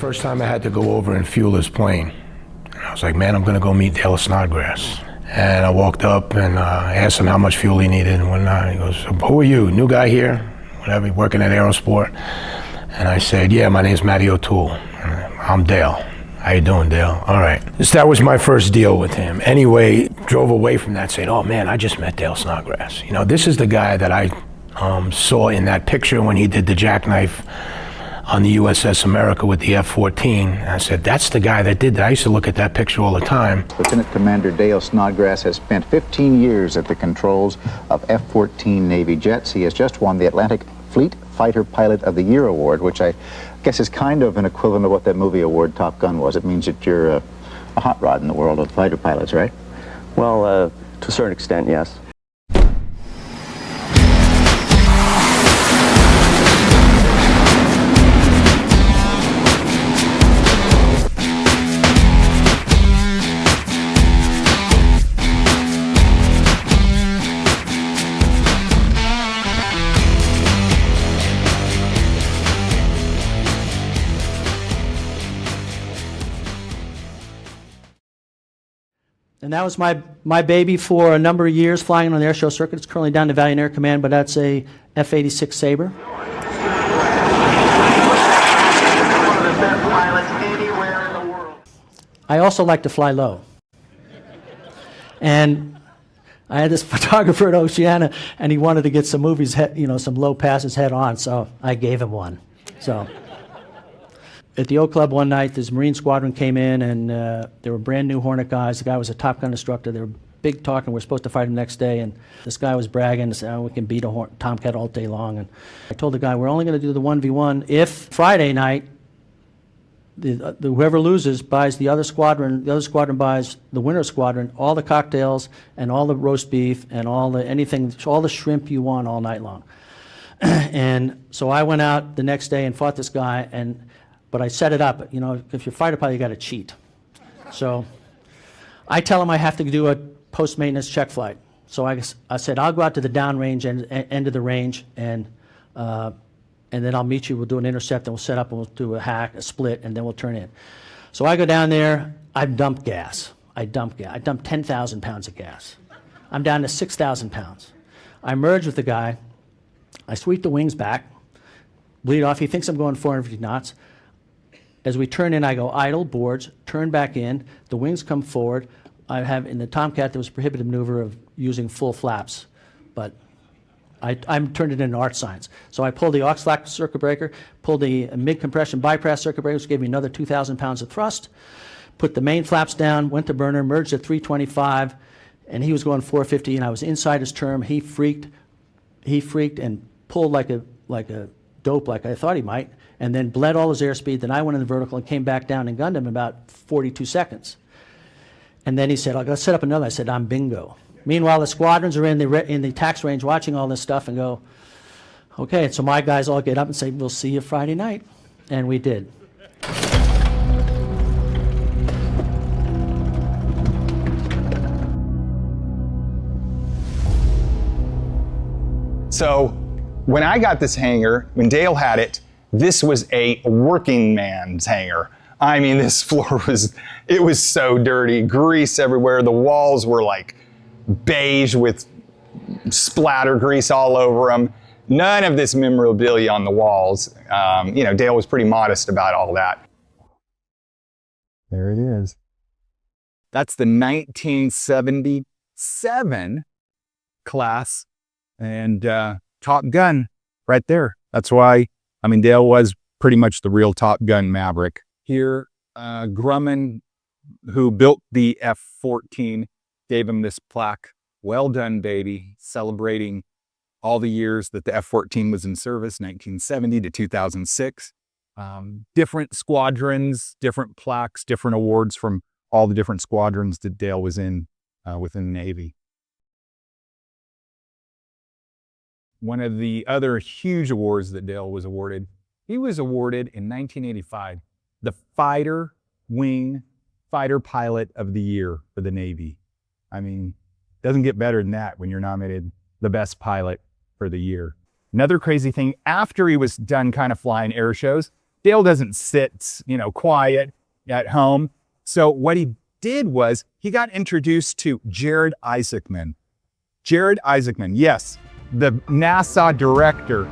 First time I had to go over and fuel his plane. I was like, man, I'm gonna go meet Dale Snodgrass. And I walked up and asked him how much fuel he needed and whatnot. He goes, who are you, new guy here? Whatever, working at Aerosport. And I said, yeah, my name's Matty O'Toole. I'm Dale. How you doing, Dale? All right. That was my first deal with him. Anyway, drove away from that saying, oh man, I just met Dale Snodgrass. You know, this is the guy that I saw in that picture when he did the jackknife on the USS America with the F-14. I said, that's the guy that did that. I used to look at that picture all the time. Lieutenant Commander Dale Snodgrass has spent 15 years at the controls of F-14 Navy jets. He has just won the Atlantic Fleet Fighter Pilot of the Year award, which I guess is kind of an equivalent of what that movie award Top Gun was. It means that you're a hot rod in the world of fighter pilots, right? Well, to a certain extent, yes. And that was my baby for a number of years, flying on the airshow circuit. It's currently down to Valiant Air Command, but that's a F-86 Sabre. One of the best pilots anywhere in the world. I also like to fly low. And I had this photographer at Oceana, and he wanted to get some movies, some low passes head on, so I gave him one. So at the O Club one night, this Marine squadron came in, and there were brand new Hornet guys. The guy was a Top Gun instructor. They were big talking. We were supposed to fight him the next day, and this guy was bragging and said, oh, we can beat a Tomcat all day long. And I told the guy, we're only going to do the 1v1 if Friday night, whoever loses buys the other squadron buys the winner squadron all the cocktails and all the roast beef and all the shrimp you want all night long. And so I went out the next day and fought this guy, but I set it up. If you're a fighter pilot, you got to cheat. So I tell him I have to do a post-maintenance check flight. So I said, I'll go out to the downrange end of the range, and then I'll meet you. We'll do an intercept, and we'll set up, and we'll do a split, and then we'll turn in. So I go down there. I dump gas. I dump 10,000 pounds of gas. I'm down to 6,000 pounds. I merge with the guy. I sweep the wings back, bleed off. He thinks I'm going 450 knots. As we turn in, I go idle, boards, turn back in, the wings come forward. I have, in the Tomcat, there was a prohibitive maneuver of using full flaps, but I turned it into art science. So I pulled the aux flack circuit breaker, pulled the mid-compression bypass circuit breaker, which gave me another 2,000 pounds of thrust, put the main flaps down, went to burner, merged at 325, and he was going 450, and I was inside his term. He freaked and pulled like a dope, like I thought he might, and then bled all his airspeed. Then I went in the vertical and came back down and gunned him in about 42 seconds. And then he said, I'll set up another. I said, I'm bingo. Meanwhile, the squadrons are in the tax range watching all this stuff and go, okay. And so my guys all get up and say, we'll see you Friday night. And we did. So when I got this hangar, when Dale had it, this was a working man's hangar. I mean, this floor was so dirty, grease everywhere. The walls were like beige with splatter grease all over them. None of this memorabilia on the walls. Dale was pretty modest about all that. There it is. That's the 1977 class and Top Gun right there. That's why, Dale was pretty much the real Top Gun Maverick. Here, Grumman, who built the F-14, gave him this plaque. Well done, baby, celebrating all the years that the F-14 was in service, 1970 to 2006. Different squadrons, different plaques, different awards from all the different squadrons that Dale was in within the Navy. One of the other huge awards that Dale was awarded, he was awarded in 1985, the Fighter Wing Fighter Pilot of the Year for the Navy. Doesn't get better than that when you're nominated the best pilot for the year. Another crazy thing, after he was done kind of flying air shows, Dale doesn't sit, quiet at home. So what he did was he got introduced to Jared Isaacman. Jared Isaacman, yes, the NASA director.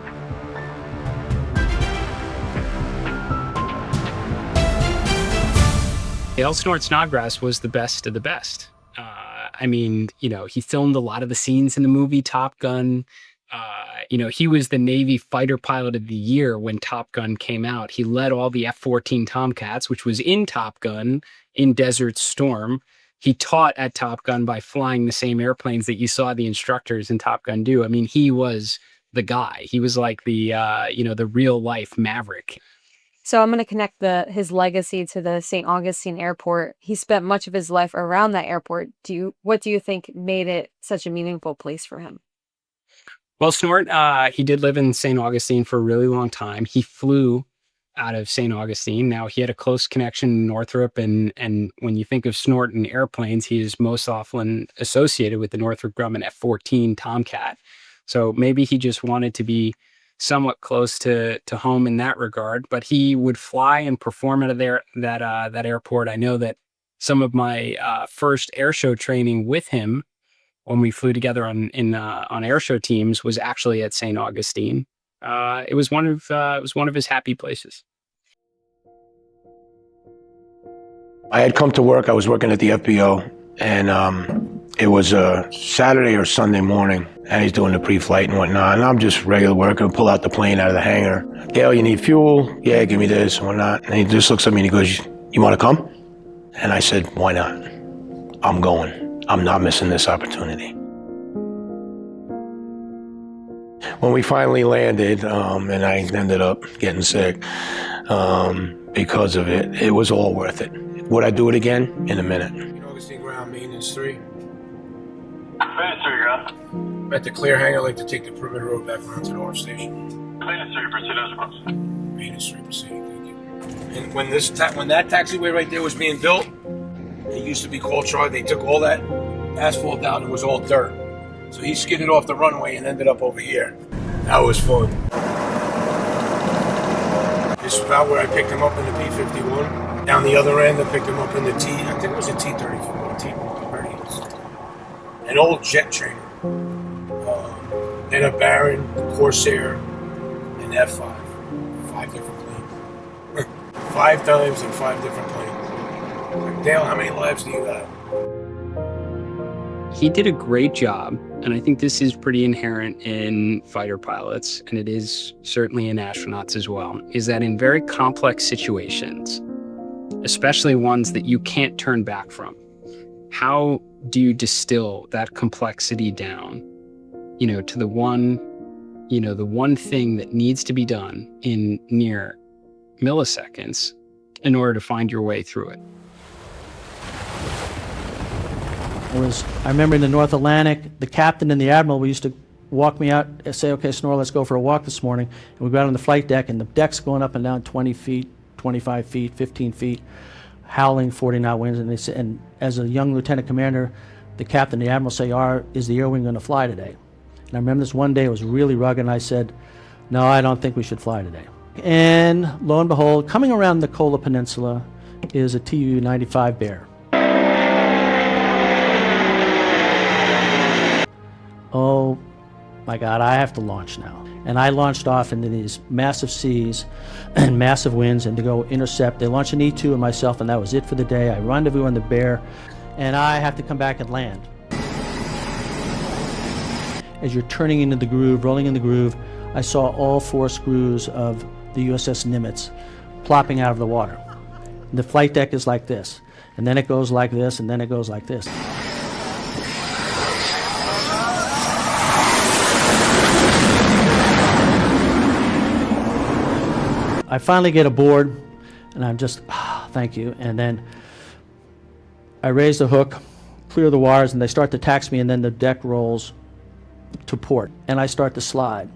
Dale Snodgrass was the best of the best. I mean, he filmed a lot of the scenes in the movie Top Gun. He was the Navy fighter pilot of the year when Top Gun came out. He led all the F-14 Tomcats, which was in Top Gun, in Desert Storm. He taught at Top Gun by flying the same airplanes that you saw the instructors in Top Gun do. I mean, he was the guy. He was like the, the real life Maverick. So I'm going to connect his legacy to the St. Augustine Airport. He spent much of his life around that airport. What do you think made it such a meaningful place for him? Well, Snort, he did live in St. Augustine for a really long time. He flew out of St. Augustine. Now, he had a close connection to Northrop, and when you think of Snort and airplanes, he is most often associated with the Northrop Grumman F-14 Tomcat. So maybe he just wanted to be somewhat close to home in that regard, but he would fly and perform out of that airport. I know that some of my first airshow training with him, when we flew together on airshow teams, was actually at St. Augustine. It was one of his happy places. I had come to work. I was working at the FBO, and it was a Saturday or Sunday morning, and he's doing the pre-flight and whatnot, and I'm just regular worker, pull out the plane out of the hangar. Dale, you need fuel? Yeah, give me this and whatnot. And he just looks at me and he goes, you want to come? And I said, why not? I'm going. I'm not missing this opportunity. When we finally landed, and I ended up getting sick because of it, it was all worth it. Would I do it again? In a minute. Augustine ground maintenance 3. Maintenance 3, ground. At the clear hangar, I'd like to take the perimeter road back around to the off station. Maintenance 3, proceed as approach. Maintenance 3, proceeding, thank you. And when that taxiway right there was being built, it used to be called Charlie. They took all that asphalt down. It was all dirt. So he skidded off the runway and ended up over here. That was fun. This is about where I picked him up in the P-51. Down the other end, I picked him up in the I think it was a T-34, T-30. An old jet trainer. Then a Baron, Corsair, and F-5. 5 different planes. 5 times in 5 different planes. Dale, how many lives do you have? He did a great job, and I think this is pretty inherent in fighter pilots, and it is certainly in astronauts as well, is that in very complex situations, especially ones that you can't turn back from, how do you distill that complexity down, to the one thing that needs to be done in near milliseconds in order to find your way through it? I remember in the North Atlantic, the captain and the admiral, we used to walk me out and say, okay, Snort, let's go for a walk this morning. And we go out on the flight deck, and the deck's going up and down 20 feet, 25 feet, 15 feet, howling 40-knot winds. And they say, and as a young lieutenant commander, the captain and the admiral say, is the air wing going to fly today? And I remember this one day, it was really rugged, and I said, no, I don't think we should fly today. And lo and behold, coming around the Kola Peninsula is a Tu-95 Bear. Oh my God, I have to launch now. And I launched off into these massive seas and massive winds and to go intercept. They launched an E-2 and myself, and that was it for the day. I rendezvous on the Bear, and I have to come back and land. As you're turning into the groove, rolling in the groove, I saw all 4 screws of the USS Nimitz plopping out of the water. The flight deck is like this, and then it goes like this, and then it goes like this. I finally get aboard, and I'm just, thank you. And then I raise the hook, clear the wires, and they start to tax me, and then the deck rolls to port. And I start to slide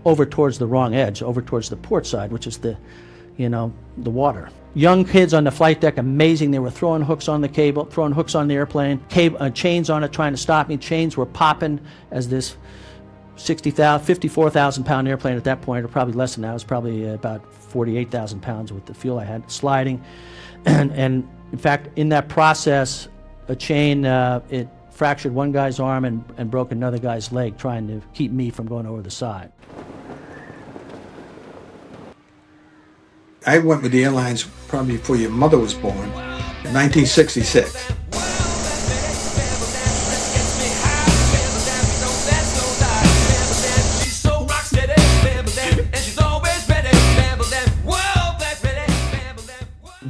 over towards the wrong edge, over towards the port side, which is the water. Young kids on the flight deck, amazing. They were throwing hooks on the cable, throwing hooks on the airplane, chains on it, trying to stop me. Chains were popping as this 54,000 pound airplane at that point, or probably less than that. It was probably about 48,000 pounds with the fuel I had, sliding. And in fact, in that process, a chain, it fractured one guy's arm and broke another guy's leg, trying to keep me from going over the side. I went with the airlines probably before your mother was born, in 1966.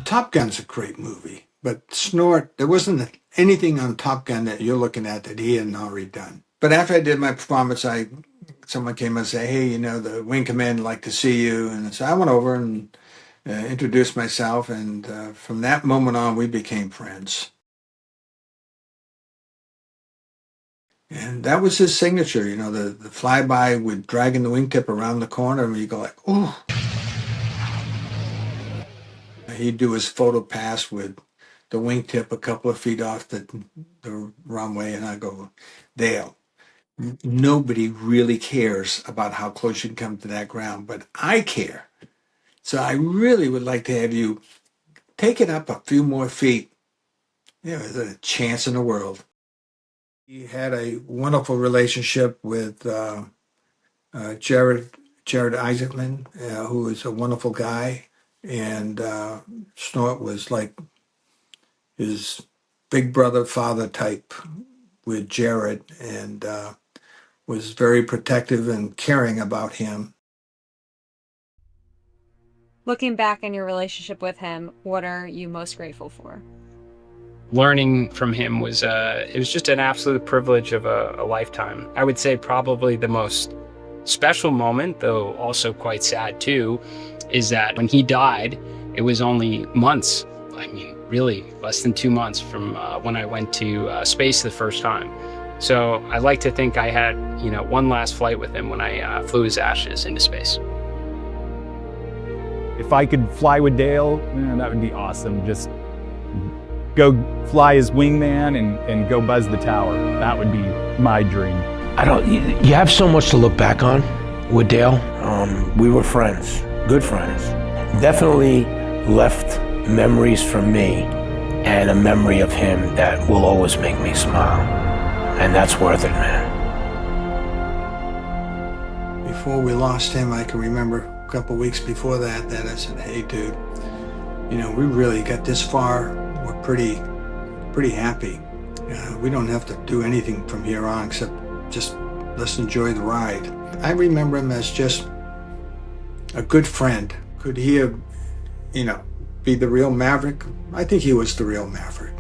Top Gun's a great movie, but Snort, there wasn't anything on Top Gun that you're looking at that he hadn't already done. But after I did my performance, someone came and said, hey, the wing commander would like to see you. And so I went over and introduced myself, and from that moment on, we became friends. And that was his signature, the flyby with dragging the wingtip around the corner, and you go like, ooh. He'd do his photo pass with the wingtip a couple of feet off the runway, and I go, Dale, nobody really cares about how close you can come to that ground, but I care. So I really would like to have you take it up a few more feet. There's a chance in the world. He had a wonderful relationship with Jared Isaacman, who is a wonderful guy. And Snort was like his big brother, father type with Jared, and was very protective and caring about him. Looking back on your relationship with him, what are you most grateful for? Learning from him was it was just an absolute privilege of a lifetime. I would say probably the most special moment, though also quite sad too, is that when he died, it was only months, really less than 2 months from when I went to space the first time. So I like to think I had, one last flight with him when I flew his ashes into space. If I could fly with Dale, that would be awesome. Just go fly his wingman and go buzz the tower. That would be my dream. You have so much to look back on with Dale. We were friends, good friends. Definitely left memories for me and a memory of him that will always make me smile. And that's worth it, man. Before we lost him, I can remember a couple weeks before that I said, hey, dude, we really got this far. We're pretty happy. We don't have to do anything from here on except just let's enjoy the ride. I remember him as just a good friend. Could he have, be the real Maverick? I think he was the real Maverick.